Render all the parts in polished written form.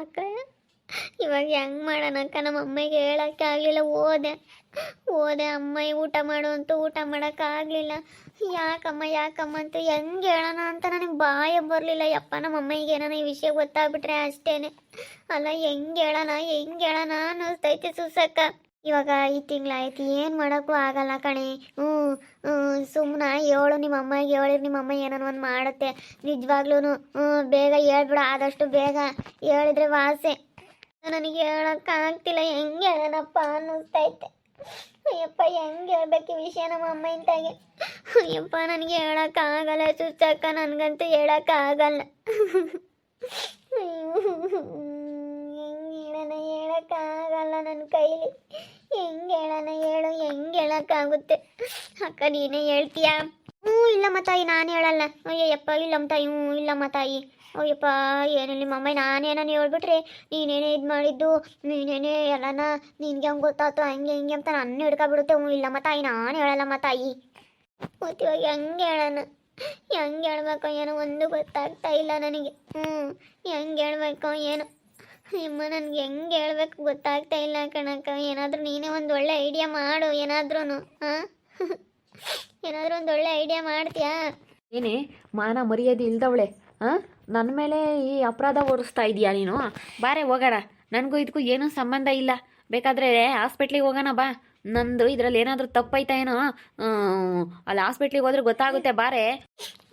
ಅಕ್ಕ ಇವಾಗ ಹೆಂಗೆ ಮಾಡೋಣಕ್ಕ? ನಮ್ಮ ಅಮ್ಮಗೆ ಹೇಳೋಕ್ಕೆ ಆಗಲಿಲ್ಲ. ಓದೆ ಅಮ್ಮ ಊಟ ಮಾಡು ಅಂತ ಊಟ ಮಾಡೋಕ್ಕಾಗಲಿಲ್ಲ. ಯಾಕಮ್ಮ ಅಂತ ಹೆಂಗೆ ಹೇಳೋಣ ಅಂತ ನನಗೆ ಬಾಯ ಬರಲಿಲ್ಲ. ಯಪ್ಪ ನಮ್ಮ ಅಮ್ಮಗೆ ಏನಾನ ಈ ವಿಷಯ ಗೊತ್ತಾಗ್ಬಿಟ್ರೆ ಅಷ್ಟೇ ಅಲ್ಲ, ಹೆಂಗೆ ಹೇಳೋಣ ಅನ್ನಿಸ್ತೈತೆ ಸುಸಕ್ಕ. ಇವಾಗ ಈ ತಿಂಗಳಾಯ್ತು, ಏನು ಮಾಡೋಕ್ಕೂ ಆಗಲ್ಲ ಕಣೆ. ಸುಮ್ಮನೆ ಹೇಳು, ನಿಮ್ಮ ಅಮ್ಮಗೆ ಹೇಳಿರಿ, ನಿಮ್ಮ ಅಮ್ಮ ಏನಾನ ಒಂದು ಮಾಡುತ್ತೆ. ನಿಜವಾಗ್ಲೂ ಬೇಗ ಹೇಳ್ಬಿಡು, ಆದಷ್ಟು ಬೇಗ ಹೇಳಿದ್ರೆ ವಾಸೆ. ನನಗೆ ಹೇಳೋಕ್ಕಾಗ್ತಿಲ್ಲ, ಹೆಂಗೆ ಹೇಳೋಣಪ್ಪ ಅನ್ನಿಸ್ತೈತೆ. ಅಯ್ಯಪ್ಪ ಹೆಂಗೆ ಹೇಳ್ಬೇಕು ಈ ವಿಷಯ ನಮ್ಮ ಅಮ್ಮ ಇಂತಾಗೆ. ಅಯ್ಯಪ್ಪ ನನಗೆ ಹೇಳೋಕ್ಕಾಗಲ್ಲ ಸುಚ್ಚಕ್ಕ, ನನಗಂತೂ ಹೇಳೋಕ್ಕಾಗಲ್ಲ. ಹೆಂಗೆ ಹೇಳೋಕ್ಕಾಗಲ್ಲ ನನ್ನ ಕೈಲಿ. ಹೆಂಗೆ ಹೇಳು, ಹೆಂಗೆ ಹೇಳೋಕ್ಕಾಗುತ್ತೆ? ಅಕ್ಕ ನೀನೇ ಹೇಳ್ತೀಯಾ? ಇಲ್ಲಮ್ಮ ತಾಯಿ, ನಾನು ಹೇಳಲ್ಲ. ಅಯ್ಯಪ್ಪ ಇಲ್ಲಮ್ಮ ತಾಯಿ, ಇಲ್ಲಮ್ಮ ತಾಯಿ. ಅಯ್ಯಪ್ಪ ಏನಿಲ್ಲ ನಿಮ್ಮ ಅಮ್ಮ, ನಾನೇನೋ ಹೇಳ್ಬಿಟ್ರೆ ನೀನೇನೇ ಇದು ಮಾಡಿದ್ದು, ನೀನೇನೇ ಎಲ್ಲನ ನಿನ್ಗೆ ಹಂಗೆ ಗೊತ್ತಾಯ್ತು ಹಂಗೆ ಹಿಂಗೆ ಅಂತ ನನ್ನ ಹಿಡ್ಕೊಬಿಡುತ್ತೆ. ಇಲ್ಲಮ್ಮ ತಾಯಿ, ನಾನು ಹೇಳಲ್ಲಮ್ಮ ತಾಯಿ. ಮತ್ತು ಇವಾಗ ಹೆಂಗೆ ಹೇಳೋಣ, ಹೆಂಗೆ ಹೇಳ್ಬೇಕೋ ಏನೋ ಒಂದು ಗೊತ್ತಾಗ್ತಾ ಇಲ್ಲ ನನಗೆ. ಹೆಂಗೆ ಹೇಳ್ಬೇಕೋ ಏನೋ ಅಮ್ಮ, ನನಗೆ ಹೆಂಗೆ ಹೇಳ್ಬೇಕು ಗೊತ್ತಾಗ್ತಾ ಇಲ್ಲ ಕಣಕ್ಕ. ಏನಾದರೂ ನೀನೇ ಒಂದು ಒಳ್ಳೆ ಐಡಿಯಾ ಮಾಡು, ಏನಾದ್ರೂ ಏನಾದರೂ ಒಂದು ಒಳ್ಳೆ ಐಡಿಯಾ ಮಾಡ್ತೀಯಾ? ಏನೇ ಮಾನ ಮರ್ಯಾದೆ ಇಲ್ದವಳೆ, ನನ್ನ ಮೇಲೆ ಈ ಅಪರಾಧ ಹೊರಿಸ್ತಾ ಇದೀಯಾ ನೀನು? ಬಾರೆ ಹೋಗೋಣ, ನನಗೂ ಇದಕ್ಕೂ ಏನೂ ಸಂಬಂಧ ಇಲ್ಲ. ಬೇಕಾದರೆ ಹಾಸ್ಪಿಟ್ಲಿಗೆ ಹೋಗೋಣ ಬಾ. ನಂದು ಇದರಲ್ಲಿ ಏನಾದರೂ ತಪ್ಪೈತಾ ಏನೋ, ಅಲ್ಲಿ ಹಾಸ್ಪಿಟ್ಲಿಗೆ ಹೋದ್ರೆ ಗೊತ್ತಾಗುತ್ತೆ. ಬಾರೆ.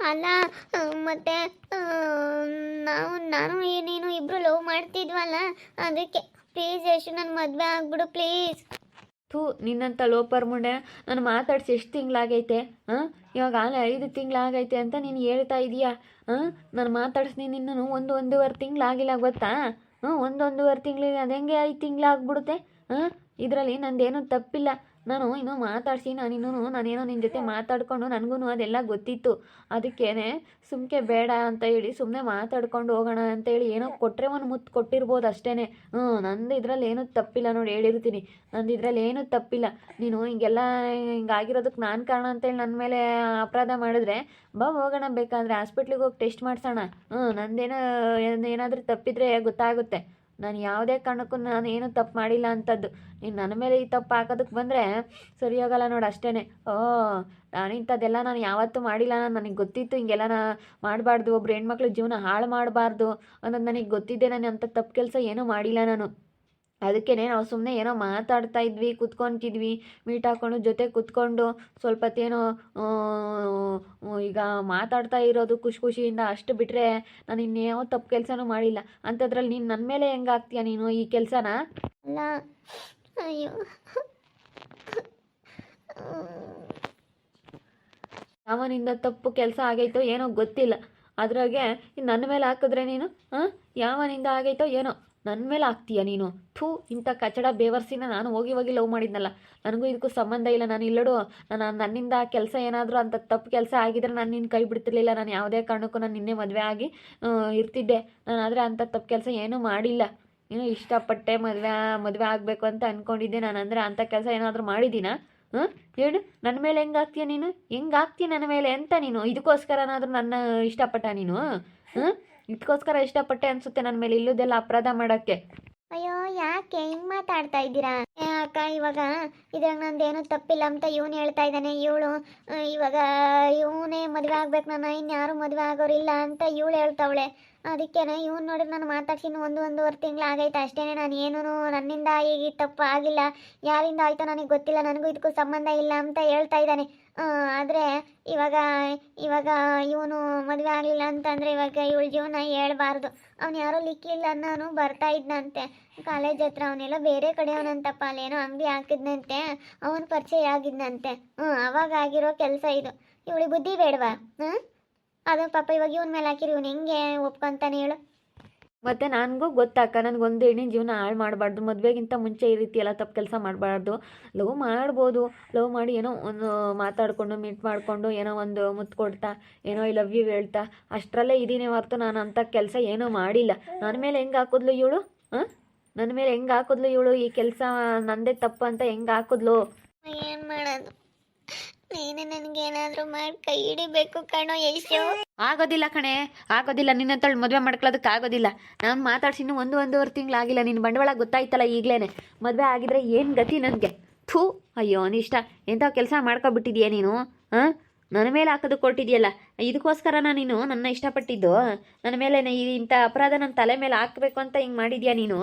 ಅಲ್ಲ ಮತ್ತೆ ನಾನು ನೀನು ಇಬ್ರು ಲವ್ ಮಾಡ್ತಿದ್ವಲ್ಲ, ಅದಕ್ಕೆ ಪ್ಲೀಸ್ ಯಶು ನನ್ನ ಮದುವೆ ಆಗ್ಬಿಡು ಪ್ಲೀಸ್. ನಿನ್ನಂಥ ಲೋಪರ್ ಮುಂಡೆ ನಾನು ಮಾತಾಡ್ಸಿ ಎಷ್ಟು ತಿಂಗಳಾಗೈತೆ? ಇವಾಗ ಆಲೆ 5 ತಿಂಗಳಾಗೈತೆ ಅಂತ ನೀನು ಹೇಳ್ತಾ ಇದೀಯಾ? ನಾನು ಮಾತಾಡ್ಸಿ ನಿನ್ನೂ ಒಂದೂವರೆ ತಿಂಗಳಾಗಿಲ್ಲ ಗೊತ್ತಾ? 1.5 ತಿಂಗಳಿಗೆ ಅದು ಹೆಂಗೆ 5 ತಿಂಗಳಾಗ್ಬಿಡುತ್ತೆ? ಇದರಲ್ಲಿ ನಂದೇನೂ ತಪ್ಪಿಲ್ಲ. ನಾನು ಇನ್ನೂ ಮಾತಾಡಿಸಿ ನಾನೇನೋ ನಿನ್ನ ಜೊತೆ ಮಾತಾಡಿಕೊಂಡು ನನಗೂ ಅದೆಲ್ಲ ಗೊತ್ತಿತ್ತು. ಅದಕ್ಕೇ ಸುಮ್ಕೆ ಬೇಡ ಅಂತ ಹೇಳಿ ಸುಮ್ಮನೆ ಮಾತಾಡ್ಕೊಂಡು ಹೋಗೋಣ ಅಂತೇಳಿ ಏನೋ ಕೊಟ್ಟರೆ ಒಂದು ಮುತ್ತು ಕೊಟ್ಟಿರ್ಬೋದು ಅಷ್ಟೇ. ನಂದು ಇದರಲ್ಲಿ ಏನೂ ತಪ್ಪಿಲ್ಲ ನೋಡಿ, ಹೇಳಿರ್ತೀನಿ. ನಂದು ಇದರಲ್ಲಿ ಏನೂ ತಪ್ಪಿಲ್ಲ. ನೀನು ಹಿಂಗೆಲ್ಲ ಹಿಂಗಾಗಿರೋದಕ್ಕೆ ನಾನು ಕಾರಣ ಅಂತೇಳಿ ನನ್ನ ಮೇಲೆ ಅಪರಾಧ ಮಾಡಿದ್ರೆ ಬಾ ಹೋಗೋಣ, ಬೇಕಾದರೆ ಹಾಸ್ಪಿಟ್ಲಿಗೆ ಹೋಗಿ ಟೆಸ್ಟ್ ಮಾಡಿಸೋಣ. ಏನಾದರೂ ತಪ್ಪಿದ್ರೆ ಗೊತ್ತಾಗುತ್ತೆ. ನಾನು ಯಾವುದೇ ಕಾರಣಕ್ಕೂ ನಾನು ಏನೂ ತಪ್ಪು ಮಾಡಿಲ್ಲ ಅಂಥದ್ದು. ನೀನು ನನ್ನ ಮೇಲೆ ಈ ತಪ್ಪು ಹಾಕೋದಕ್ಕೆ ಬಂದರೆ ಸರಿ ಹೋಗಲ್ಲ ನೋಡಿ ಅಷ್ಟೇ. ನಾನು ಇಂಥದ್ದೆಲ್ಲ ನಾನು ಯಾವತ್ತೂ ಮಾಡಿಲ್ಲ. ನನಗೆ ಗೊತ್ತಿತ್ತು ಹಿಂಗೆಲ್ಲ ಮಾಡಬಾರ್ದು, ಒಬ್ರು ಹೆಣ್ಮಕ್ಳು ಜೀವನ ಹಾಳು ಮಾಡಬಾರ್ದು ಅನ್ನೋದು ನನಗೆ ಗೊತ್ತಿದ್ದೆ. ನಾನು ಅಂಥ ತಪ್ಪು ಕೆಲಸ ಏನೂ ಮಾಡಿಲ್ಲ ನಾನು. ಅದಕ್ಕೇ ನಾವು ಸುಮ್ಮನೆ ಏನೋ ಮಾತಾಡ್ತಾ ಇದ್ವಿ, ಕೂತ್ಕೊತಿದ್ವಿ, ಮೀಟ್ ಹಾಕ್ಕೊಂಡು ಜೊತೆ ಕೂತ್ಕೊಂಡು ಸ್ವಲ್ಪ ಹೊತ್ತೇನೋ ಈಗ ಮಾತಾಡ್ತಾ ಇರೋದು ಖುಷಿಯಿಂದ ಅಷ್ಟು ಬಿಟ್ಟರೆ ನಾನು ಇನ್ನೇನೋ ತಪ್ಪು ಕೆಲಸನೂ ಮಾಡಿಲ್ಲ. ಅಂಥದ್ರಲ್ಲಿ ನೀನು ನನ್ನ ಮೇಲೆ ಹೆಂಗೆ ಆಗ್ತೀಯ ನೀನು ಈ ಕೆಲಸನ? ಅಲ್ಲ ಅಯ್ಯೋ, ಯಾವನಿಂದ ತಪ್ಪು ಕೆಲಸ ಆಗೈತೋ ಏನೋ ಗೊತ್ತಿಲ್ಲ, ಅದ್ರಾಗೆ ನನ್ನ ಮೇಲೆ ಹಾಕಿದ್ರೆ ನೀನು ಯಾವನಿಂದ ಆಗೈತೋ ಏನೋ ನನ್ನ ಮೇಲೆ ಹಾಕ್ತೀಯ ನೀನು. ಇಂಥ ಕಚಡ ಬೇವರ್ಸಿನ ನಾನು ಹೋಗಿ ಲವ್ ಮಾಡಿದ್ನಲ್ಲ, ನನಗೂ ಇದಕ್ಕೂ ಸಂಬಂಧ ಇಲ್ಲ. ನಾನು ಇಲ್ಲಡು, ನನ್ನಿಂದ ಕೆಲಸ ಏನಾದರೂ ಅಂಥ ತಪ್ಪು ಕೆಲಸ ಆಗಿದ್ರೆ ನಾನು ನಿನ್ನ ಕೈ ಬಿಡ್ತಿರ್ಲಿಲ್ಲ. ನಾನು ಯಾವುದೇ ಕಾರಣಕ್ಕೂ ನಾನು ನಿನ್ನೆ ಮದುವೆ ಆಗಿ ಇರ್ತಿದ್ದೆ. ನಾನು ಆದರೆ ಅಂಥ ತಪ್ಪು ಕೆಲಸ ಏನೂ ಮಾಡಿಲ್ಲ. ಏನೋ ಇಷ್ಟಪಟ್ಟೆ ಮದುವೆ ಆಗಬೇಕು ಅಂತ ಅಂದ್ಕೊಂಡಿದ್ದೆ ನಾನು. ಅಂದರೆ ಅಂಥ ಕೆಲಸ ಏನಾದರೂ ಮಾಡಿದ್ದೀನಾ? ಹೇಳು, ನನ್ನ ಮೇಲೆ ಹೆಂಗೆ ಆಗ್ತೀಯ ನೀನು? ಹೆಂಗೆ ಆಗ್ತೀಯ ನನ್ನ ಮೇಲೆ ಅಂತ ನೀನು? ಇದಕ್ಕೋಸ್ಕರನಾದರೂ ನನ್ನ ಇಷ್ಟಪಟ್ಟ ನೀನು? ಇದಕ್ಕೋಸ್ಕರ ಇಷ್ಟಪಟ್ಟೆ ಅನಿಸುತ್ತೆ ನನ್ನ ಮೇಲೆ ಇಲ್ಲದೆಲ್ಲ ಅಪರಾಧ ಮಾಡೋಕ್ಕೆ. ಅಯ್ಯೋ ಯಾಕೆ ಹಿಂಗೆ ಮಾತಾಡ್ತಾ ಇದ್ದೀರಾ ಅಕ್ಕ? ಇವಾಗ ಇದ್ರಾಗ ನಂದೇನೂ ತಪ್ಪಿಲ್ಲ ಅಂತ ಇವನು ಹೇಳ್ತಾ ಇದ್ದಾನೆ. ಇವಳು ಇವಾಗ ಇವನೇ ಮದುವೆ ಆಗ್ಬೇಕು, ನಾನು ಇನ್ಯಾರು ಮದುವೆ ಆಗೋರಿಲ್ಲ ಅಂತ ಇವಳು ಹೇಳ್ತಾವಳೆ. ಅದಕ್ಕೇನೆ ಇವನು ನೋಡಿ ನಾನು ಮಾತಾಡ್ಸಿನ 1.5 ತಿಂಗಳು ಆಗೈತೆ ಅಷ್ಟೇ. ನಾನು ಏನೂ ನನ್ನಿಂದ ಈಗ ತಪ್ಪು ಆಗಿಲ್ಲ, ಯಾರಿಂದ ಆಯಿತೋ ನನಗೆ ಗೊತ್ತಿಲ್ಲ, ನನಗೂ ಇದಕ್ಕೂ ಸಂಬಂಧ ಇಲ್ಲ ಅಂತ ಹೇಳ್ತಾ ಇದ್ದಾನೆ. ಆದರೆ ಇವಾಗ ಇವನು ಮದುವೆ ಆಗಲಿಲ್ಲ ಅಂತಂದರೆ ಇವಾಗ ಇವಳ ಜೀವನ ಹೇಳ್ಬಾರ್ದು. ಅವ್ನು ಯಾರೋ ಲಿಕ್ಕಿಲ್ಲ ನಾನು ಬರ್ತಾ ಇದ್ನಂತೆ ಕಾಲೇಜ್ ಹತ್ರ. ಅವನೆಲ್ಲ ಬೇರೆ ಕಡೆ ಅವನಂತಪ್ಪ, ಅಲ್ಲೇನೋ ಅಂಗಡಿ ಹಾಕಿದ್ನಂತೆ, ಅವನು ಪರಿಚಯ ಆಗಿದ್ನಂತೆ. ಅವಾಗ ಆಗಿರೋ ಕೆಲಸ ಇದು. ಇವಳಿಗೆ ಬುದ್ಧಿ ಬೇಡವಾ? ಅದು ಪಾಪ ಇವಾಗ ಇವನ ಮೇಲೆ ಹಾಕಿರಿ, ಇವನು ಹೆಂಗೆ ಒಪ್ಕೊಂತಾನೆ ಹೇಳು? ಮತ್ತು ನನಗೂ ಗೊತ್ತಾಕ, ನನಗೊಂದು ಹೆಣ್ಣಿನ ಜೀವನ ಹಾಳು ಮಾಡಬಾರ್ದು. ಮದುವೆಗಿಂತ ಮುಂಚೆ ಈ ರೀತಿ ಎಲ್ಲ ತಪ್ಪು ಕೆಲಸ ಮಾಡಬಾರ್ದು. ಲವ್ ಮಾಡ್ಬೋದು, ಲವ್ ಮಾಡಿ ಏನೋ ಒಂದು ಮಾತಾಡಿಕೊಂಡು ಮೀಟ್ ಮಾಡಿಕೊಂಡು ಏನೋ ಒಂದು ಮುತ್ತು ಕೊಡ್ತಾ ಏನೋ ಐ ಲವ್ ಯು ಹೇಳ್ತಾ ಅಷ್ಟರಲ್ಲೇ ಇದೀನೇ ಹೊರತು ನಾನು ಅಂಥ ಕೆಲಸ ಏನೂ ಮಾಡಿಲ್ಲ. ನನ್ನ ಮೇಲೆ ಹೆಂಗೆ ಹಾಕಿದ್ಲು ಇವಳು? ನನ್ನ ಮೇಲೆ ಹೆಂಗೆ ಹಾಕಿದ್ಲು ಇವಳು? ಈ ಕೆಲಸ ನಂದೇ ತಪ್ಪು ಅಂತ ಹೆಂಗೆ ಹಾಕಿದ್ಲು? ಏನು ಮಾಡೋದು? ನೀನು ನನಗೇನಾದರೂ ಮಾಡಿ ಕೈ ಹಿಡಿಬೇಕು ಕಣೋ ಯಶು. ಆಗೋದಿಲ್ಲ ಕಣೆ, ಆಗೋದಿಲ್ಲ. ನಿನ್ನಂತಳು ಮದುವೆ ಮಾಡ್ಕೊಳ್ಳೋದಕ್ಕೆ ಆಗೋದಿಲ್ಲ. ನಾನು ಮಾತಾಡ್ಸಿ ಇನ್ನೂ ಒಂದೂವರೆ ತಿಂಗಳಾಗಿಲ್ಲ. ನಿನ್ನ ಬಂಡವಾಳ ಗೊತ್ತಾಯ್ತಲ್ಲ ಈಗಲೇ. ಮದುವೆ ಆಗಿದ್ರೆ ಏನು ಗತಿ ನನಗೆ? ಥೂ, ಅಯ್ಯೋ ಅನಿಷ್ಟ, ಎಂಥ ಕೆಲಸ ಮಾಡ್ಕೊಬಿಟ್ಟಿದ್ಯಾ ನೀನು? ಹಾಂ, ನನ್ನ ಮೇಲೆ ಹಾಕೋದಕ್ಕೆ ಕೊಟ್ಟಿದ್ಯಲ್ಲ, ಇದಕ್ಕೋಸ್ಕರನ ನೀನು ನನ್ನ ಇಷ್ಟಪಟ್ಟಿದ್ದು? ನನ್ನ ಮೇಲೆ ಇಂಥ ಅಪರಾಧ ನನ್ನ ತಲೆ ಮೇಲೆ ಹಾಕಬೇಕು ಅಂತ ಹಿಂಗೆ ಮಾಡಿದ್ಯಾ ನೀನು?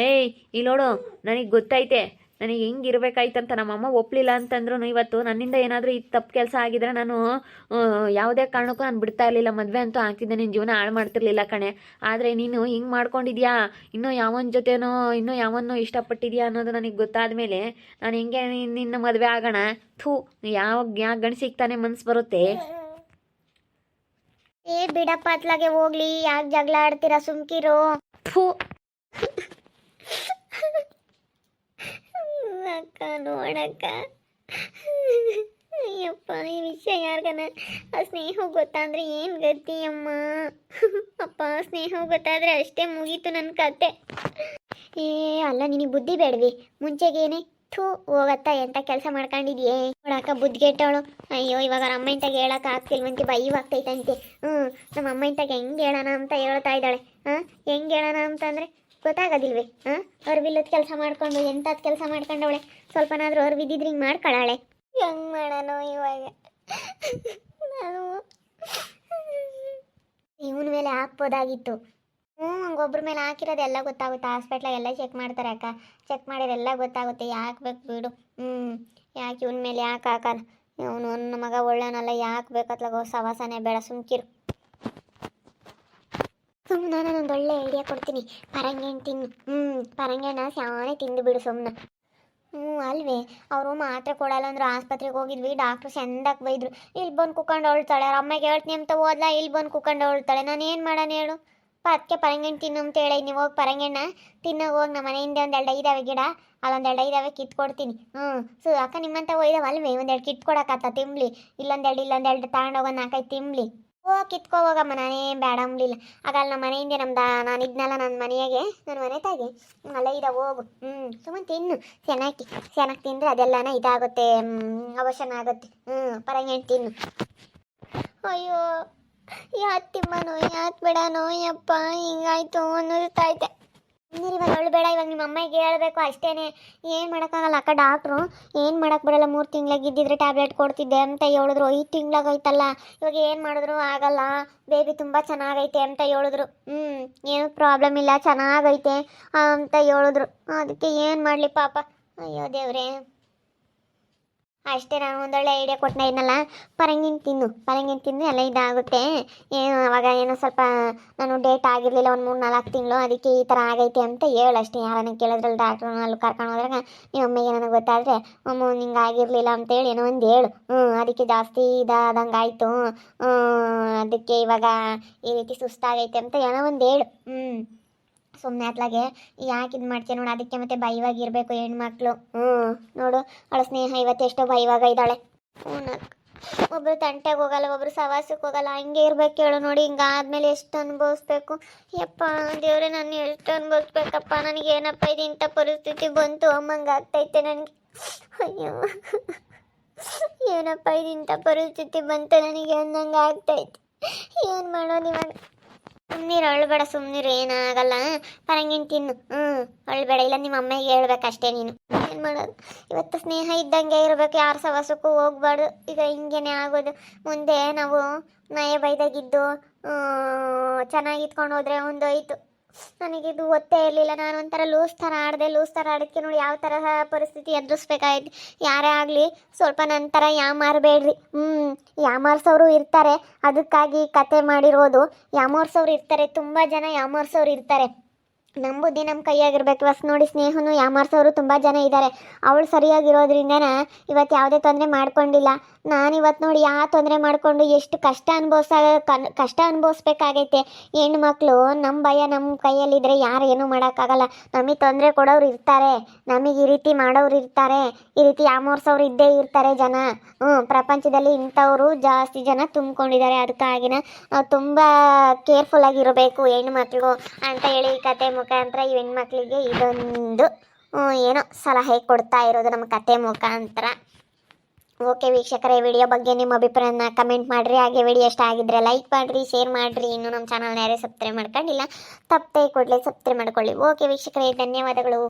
ಏಯ್, ಇಲ್ಲಿ ನೋಡು, ನನಗೆ ಗೊತ್ತೈತೆ ನನಗೆ ಹೆಂಗಿರ್ಬೇಕಾಯ್ತಂತ. ನಮ್ಮಮ್ಮ ಒಪ್ಪಲಿಲ್ಲ ಅಂತಂದ್ರೂ ಇವತ್ತು ನನ್ನಿಂದ ಏನಾದರೂ ಈ ತಪ್ಪು ಕೆಲಸ ಆಗಿದ್ರೆ ನಾನು ಯಾವುದೇ ಕಾರಣಕ್ಕೂ ನಾನು ಬಿಡ್ತಾ ಇರಲಿಲ್ಲ. ಮದುವೆ ಅಂತೂ ಆಗ್ತಿದ್ದೆ, ನಿನ್ನ ಜೀವನ ಹಾಳು ಮಾಡ್ತಿರ್ಲಿಲ್ಲ ಕಣೆ. ಆದರೆ ನೀನು ಹಿಂಗೆ ಮಾಡ್ಕೊಂಡಿದ್ಯಾ, ಇನ್ನೂ ಯಾವನ ಜೊತೆನೋ ಇನ್ನೂ ಯಾವನ್ನೋ ಇಷ್ಟಪಟ್ಟಿದ್ಯಾ ಅನ್ನೋದು ನನಗೆ ಗೊತ್ತಾದ ಮೇಲೆ ನಾನು ಹೆಂಗೆ ನಿನ್ನ ಮದುವೆ ಆಗೋಣ? ಥೂ, ಯಾವ ಗಂಡು ತಾನೇ ಮನ್ಸು ಬರುತ್ತೆ? ಏ ಬಿಡಪ್ಪ, ಅತ್ಲಾಗೆ ಹೋಗ್ಲಿ, ಯಾಕೆ ಜಗಳ ಆಡ್ತೀರಾ, ಸುಮ್ಕಿರು. ಥೂ. ಅಕ್ಕ ನೋಡಕ್ಕ, ಅಯ್ಯಪ್ಪ, ಈ ವಿಷಯ ಯಾರಿಗನ ಆ ಸ್ನೇಹ ಗೊತ್ತಾದ್ರೆ ಏನು ಗತಿ ಅಮ್ಮ? ಅಪ್ಪ, ಸ್ನೇಹ ಗೊತ್ತಾದ್ರೆ ಅಷ್ಟೇ ಮುಗೀತು ನನ್ನ ಕತೆ. ಏ ಅಲ್ಲ, ನಿನಗೆ ಬುದ್ಧಿ ಬೇಡವಿ ಮುಂಚೆಗೇನೆ? ಥೂ, ಹೋಗತ್ತ, ಎಂತ ಕೆಲಸ ಮಾಡ್ಕೊಂಡಿದ್ಯೇ ನೋಡಕ್ಕ, ಬುದ್ಧಿಗೆಟ್ಟವಳು. ಅಯ್ಯೋ, ಇವಾಗ ಅವ್ರ ಅಮ್ಮ ಇಂತಾಗ ಹೇಳಕ್ಕೆ ಆಗ್ತಿಲ್ವಂತೆ, ಭಯವಾಗ್ತೈತಂತೆ. ನಮ್ಮ ಅಮ್ಮ ಇಂತಾಗ ಹೆಂಗೆ ಹೇಳೋಣ ಅಂತ ಹೇಳ್ತಾ ಇದ್ದಾಳೆ. ಹೆಂಗೆ ಹೇಳೋಣ ಅಂತಂದರೆ ಗೊತ್ತಾಗೋದಿಲ್ವೇ? ಅರ್ವಿಲ್ಲದ ಕೆಲಸ ಮಾಡ್ಕೊಂಡು ಎಂಥದ್ದು ಕೆಲಸ ಮಾಡ್ಕೊಂಡವಳೆ. ಸ್ವಲ್ಪನಾದರೂ ಅರ್ವಿದ್ದಿದ್ರೆ ಹಿಂಗೆ ಮಾಡ್ಕೊಳ್ಳಾಳೆ. ಹೆಂಗೆ ಮಾಡೋಣ ಇವಾಗ? ನಾನು ಇವನ ಮೇಲೆ ಹಾಕ್ಬೋದಾಗಿತ್ತು. ಹಂಗೊಬ್ರ ಮೇಲೆ ಹಾಕಿರೋದು ಎಲ್ಲ ಗೊತ್ತಾಗುತ್ತೆ. ಹಾಸ್ಪಿಟ್ಲಾಗೆಲ್ಲ ಚೆಕ್ ಮಾಡ್ತಾರೆ ಅಕ್ಕ, ಚೆಕ್ ಮಾಡಿರೆಲ್ಲ ಗೊತ್ತಾಗುತ್ತೆ. ಯಾಕೆ ಬೇಕು ಬಿಡು. ಯಾಕೆ ಇವನ ಮೇಲೆ ಯಾಕೆ ಹಾಕೋದು? ಇವನು ನನ್ನ ಮಗ ಒಳ್ಳೆನಲ್ಲ, ಯಾಕೆ ಬೇಕತ್ಲಾಗ ಸವಾಸನೆ ಬೇಡ, ಸುಮ್ಕಿರು. ಸುಮ್ಮನೆ ನಾನೊಂದು ಒಳ್ಳೆ ಐಡಿಯಾ ಕೊಡ್ತೀನಿ. ಪರಂಗಿಹಣ್ಣು ತಿನ್ನು. ಪರಂಗಿಹಣ್ಣ ಸ್ಯಾನೆ ತಿಂದು ಬಿಡು ಸುಮ್ಮನೆ. ಅಲ್ವೇ, ಅವರು ಮಾತ್ರೆ ಕೊಡಲ್ಲ ಅಂದ್ರೆ ಆಸ್ಪತ್ರೆಗೆ ಹೋಗಿದ್ವಿ, ಡಾಕ್ಟ್ರು ಚಂದಾಗಿ ಬೈದ್ರು. ಇಲ್ಲಿ ಬಂದು ಕುತ್ಕೊಂಡು ಹೊಳ್ತಾಳೆ. ಅವ್ರ ಅಮ್ಮಗೆ ಹೇಳ್ತೀನಿ ಅಂತ ಹೋದ್ಲಾ, ಇಲ್ಲಿ ಬಂದು ಕುತ್ಕೊಂಡು ಹೊಳ್ತಾಳೆ. ನಾನು ಏನು ಮಾಡೋಣ ಹೇಳು? ಅದಕ್ಕೆ ಪರಂಗಿಹಣ್ಣು ತಿನ್ನು ಅಂತ ಹೇಳಿ ನೀವು ಹೋಗಿ ಪರಂಗಿಹಣ್ಣ ತಿನ್ನೋಗಿ ಹೋಗಿ. ನಮ್ಮ ಮನೆಯಿಂದ ಒಂದೆರಡು ಐದಾವೆ ಗಿಡ, ಅಲ್ಲೊಂದೆರಡು ಐದಾವೆ ಕಿತ್ಕೊಡ್ತೀನಿ. ಅಕ್ಕ ನಿಮ್ಮಂತ ಒಯ್ದಾವಲ್ವೇ, ಒಂದೆರಡು ಕಿತ್ಕೊಡಕತ್ತ ತಿಂಬ್ಲಿ. ಇಲ್ಲೊಂದೆರಡು ತಗೊಂಡೋಗೋ 4-5 ತಿಂಬ್ಲಿ. ಕಿತ್ಕೊ ಹೋಗಮ್ಮ, ನಾನೇನು ಬೇಡ ಅಂಬ್ಲಿಲ್ಲ. ಆಗಲ್ಲ, ನಮ್ಮ ಮನೆಯಿಂದ ನಾನು ಇದ್ನಲ್ಲ ನನ್ನ ಮನೆಯಾಗೆ, ನನ್ನ ಮನೆ ತಾಗೆ ಅಲ್ಲ ಇದ ಹೋಗು. ಸುಮ್ಮನೆ ತಿನ್ನು, ಚೆನ್ನಾಗಿ ತಿಂದರೆ ಅದೆಲ್ಲನ ಇದಾಗುತ್ತೆ, ಅವಶ್ಯನ ಆಗುತ್ತೆ. ಪರಂಗಿಹಣ್ಣು ತಿನ್ನು. ಅಯ್ಯೋ, ಯಾತ್ ತಿಮ್ಮನೋ, ಯಾತ್ ಬಿಡನೋ ಯಪ್ಪ, ಹಿಂಗಾಯ್ತು ಅನ್ನಿಸ್ತೈತೆ. ಇವಾಗ ಅವಳು ಬೇಡ, ಇವಾಗ ನಿಮ್ಮ ಅಮ್ಮಗೆ ಹೇಳ್ಬೇಕು ಅಷ್ಟೇ. ಏನು ಮಾಡೋಕ್ಕಾಗಲ್ಲ ಅಕ್ಕ. ಡಾಕ್ಟ್ರು ಏನು ಮಾಡೋಕ್ಕೆ ಬರಲ್ಲ, 3 ತಿಂಗಳಾಗಿದ್ದಿದ್ರೆ ಟ್ಯಾಬ್ಲೆಟ್ ಕೊಡ್ತಿದ್ದೆ ಅಂತ ಹೇಳಿದ್ರು. 5 ತಿಂಗಳಾಗೈತಲ್ಲ, ಇವಾಗ ಏನು ಮಾಡಿದ್ರು ಆಗಲ್ಲ, ಬೇಬಿ ತುಂಬ ಚೆನ್ನಾಗೈತೆ ಅಂತ ಹೇಳಿದ್ರು. ಏನು ಪ್ರಾಬ್ಲಮ್ ಇಲ್ಲ, ಚೆನ್ನಾಗೈತೆ ಅಂತ ಹೇಳಿದ್ರು. ಅದಕ್ಕೆ ಏನು ಮಾಡಲಿ ಪಾಪ. ಅಯ್ಯೋ ದೇವ್ರೇ, ಅಷ್ಟೇ. ನಾನು ಒಂದೊಳ್ಳೆ ಐಡಿಯಾ ಕೊಟ್ಟನ ಇದನ್ನಲ್ಲ, ಪರಂಗಿಹಣ್ಣು ತಿಂದು ಎಲ್ಲ ಇದಾಗುತ್ತೆ. ಏನು ಅವಾಗ ಏನೋ ಸ್ವಲ್ಪ ನಾನು ಡೇಟ್ ಆಗಿರಲಿಲ್ಲ, ಒಂದು 3-4 ತಿಂಗಳು, ಅದಕ್ಕೆ ಈ ಥರ ಆಗೈತೆ ಅಂತ ಹೇಳಷ್ಟೇ. ಯಾರನ್ನ ಕೇಳಿದ್ರಲ್ಲಿ ಡಾಕ್ಟ್ರು ಅಲ್ಲಿ ಕರ್ಕೊಂಡು ಹೋದಾಗ ನಿಮ್ಮ ಅಮ್ಮಗೆ ನನಗೆ ಗೊತ್ತಾದರೆ, ಅಮ್ಮ ನಿಂಗೆ ಆಗಿರಲಿಲ್ಲ ಅಂತೇಳಿ ಏನೋ ಒಂದು ಹೇಳು. ಅದಕ್ಕೆ ಜಾಸ್ತಿ ಇದಾದಂಗೆ ಆಯಿತು, ಅದಕ್ಕೆ ಇವಾಗ ಈ ರೀತಿ ಸುಸ್ತಾಗೈತೆ ಅಂತ ಏನೋ ಒಂದು ಹೇಳು. ಸುಮ್ಮನೆ ಅತ್ಲಾಗೆ ಯಾಕೆ ಇದು ಮಾಡ್ತೀಯ ನೋಡು. ಅದಕ್ಕೆ ಮತ್ತೆ ಭಯವಾಗಿರಬೇಕು ಹೆಣ್ಮಕ್ಳು. ನೋಡು, ಅವಳ ಸ್ನೇಹ ಇವತ್ತೆಷ್ಟೋ ಭಯವಾಗ ಇದ್ದಾಳೆ. ಒಬ್ಬರು ತಂಟೆಗೆ ಹೋಗಲ್ಲ, ಒಬ್ಬರು ಸವಾಸಕ್ಕೆ ಹೋಗಲ್ಲ, ಹಂಗೆ ಇರ್ಬೇಕು ಹೇಳು. ನೋಡಿ, ಹಿಂಗಾದ್ಮೇಲೆ ಎಷ್ಟು ಅನುಭವಿಸ್ಬೇಕು ಯಪ್ಪ ದೇವ್ರೆ. ನಾನು ಎಷ್ಟು ಅನುಭವಿಸ್ಬೇಕಪ್ಪ? ನನಗೇನಪ್ಪ ಇದು ಇಂಥ ಪರಿಸ್ಥಿತಿ ಬಂತು ಅಮ್ಮಂಗೆ ಆಗ್ತೈತೆ ನನಗೆ. ಅಯ್ಯೋ, ಏನಪ್ಪ ಇದು ಇಂಥ ಪರಿಸ್ಥಿತಿ ಬಂತು ನನಗೆ ಅನ್ನಂಗೆ ಆಗ್ತೈತೆ. ಏನು ಮಾಡೋದು ಇವಾಗ? ಸುಮ್ಮನಿರು, ಅಳ್ಬೇಡ, ಸುಮ್ಮನಿರು, ಏನಾಗಲ್ಲ. ಪರಂಗಿಹಣ್ಣು ತಿನ್ನು. ಅಳ್ಬೇಡ, ಇಲ್ಲ ನಿಮ್ಮ ಅಮ್ಮಗೆ ಹೇಳ್ಬೇಕಷ್ಟೇ ನೀನು. ಏನು ಮಾಡೋದು? ಇವತ್ತು ಸ್ನೇಹ ಇದ್ದಂಗೆ ಇರಬೇಕು, ಯಾರ ಸವಾಸಕ್ಕೂ ಹೋಗ್ಬಾರ್ದು. ಈಗ ಹಿಂಗೇನೆ ಆಗೋದು. ಮುಂದೆ ನಾವು ನಯ ಬೈದಾಗಿದ್ದು ಚೆನ್ನಾಗಿತ್ಕೊಂಡು ಹೋದ್ರೆ ಒಂದೋಯ್ತು. ನನಗಿದು ಗೊತ್ತೇ ಇರಲಿಲ್ಲ. ನಾನು ಒಂಥರ ಲೂಸ್ ಥರ ಆಡೋಕ್ಕೆ ನೋಡಿ ಯಾವ ತರಹ ಪರಿಸ್ಥಿತಿ ಎದುರಿಸ್ಬೇಕಾಯ್ತು. ಯಾರೇ ಆಗಲಿ ಸ್ವಲ್ಪ ನಂತರ ಯಾಮಾರಬೇಡ್ರಿ. ಯಾಮಾರ್ಸೋರು ಇರ್ತಾರೆ, ಅದಕ್ಕಾಗಿ ಕತೆ ಮಾಡಿರೋದು. ಯಾಮಾರ್ಸೋರು ಇರ್ತಾರೆ, ತುಂಬ ಜನ ಯಾಮಾರ್ಸೋರು ಇರ್ತಾರೆ. ನಮ್ಮ ಬುದ್ಧಿ ನಮ್ಮ ಕೈಯಾಗಿರ್ಬೇಕು. ಇವತ್ತು ನೋಡಿ, ಸ್ನೇಹನು ಯಾಮಾರ್ಸೋರು ತುಂಬ ಜನ ಇದ್ದಾರೆ. ಅವಳು ಸರಿಯಾಗಿರೋದ್ರಿಂದನೇ ಇವತ್ತು ಯಾವುದೇ ತೊಂದರೆ ಮಾಡ್ಕೊಂಡಿಲ್ಲ. ನಾನಿವತ್ತು ನೋಡಿ ಯಾವ ತೊಂದರೆ ಮಾಡಿಕೊಂಡು ಎಷ್ಟು ಕಷ್ಟ ಅನುಭವಿಸ್ಬೇಕಾಗೈತೆ. ಹೆಣ್ಮಕ್ಳು ನಮ್ಮ ಭಯ ನಮ್ಮ ಕೈಯಲ್ಲಿದ್ದರೆ ಯಾರು ಏನೂ ಮಾಡೋಕ್ಕಾಗಲ್ಲ. ನಮಗೆ ತೊಂದರೆ ಕೊಡೋರು ಇರ್ತಾರೆ, ನಮಗೆ ಈ ರೀತಿ ಮಾಡೋರು ಇರ್ತಾರೆ, ಈ ರೀತಿ ಯಾಮಾರ್ಸೋರು ಇದ್ದೇ ಇರ್ತಾರೆ ಜನ. ಪ್ರಪಂಚದಲ್ಲಿ ಇಂಥವರು ಜಾಸ್ತಿ ಜನ ತುಂಬಿಕೊಂಡಿದ್ದಾರೆ. ಅದಕ್ಕಾಗಿನ ನಾವು ತುಂಬ ಕೇರ್ಫುಲ್ಲಾಗಿರಬೇಕು ಹೆಣ್ಮಕ್ಳು ಅಂತ ಹೇಳಿ ಈ ಕತೆ ಮುಖಾಂತರ ಈ ಹೆಣ್ಮಕ್ಳಿಗೆ ಇದೊಂದು ಏನೋ ಸಲಹೆ ಕೊಡ್ತಾ ಇರೋದು ನಮ್ಮ ಕತೆ ಮುಖಾಂತರ. ಓಕೆ ವೀಕ್ಷಕರೇ, ವಿಡಿಯೋ ಬಗ್ಗೆ ನಿಮ್ಮ ಅಭಿಪ್ರಾಯನ ಕಮೆಂಟ್ ಮಾಡಿರಿ. ಹಾಗೆ ವಿಡಿಯೋ ಇಷ್ಟ ಆಗಿದ್ರೆ ಲೈಕ್ ಮಾಡಿರಿ, ಶೇರ್ ಮಾಡಿರಿ. ಇನ್ನೂ ನಮ್ಮ ಚಾನಲ್ನ ಯಾರೇ ಸಬ್ಸ್ಕ್ರೈಬ್ ಮಾಡ್ಕೊಂಡಿಲ್ಲ ತಪ್ಪದೆ ಕೂಡಲೇ ಸಬ್ಸ್ಕ್ರೈಬ್ ಮಾಡ್ಕೊಳ್ಳಿ. ಓಕೆ ವೀಕ್ಷಕರೇ, ಧನ್ಯವಾದಗಳು.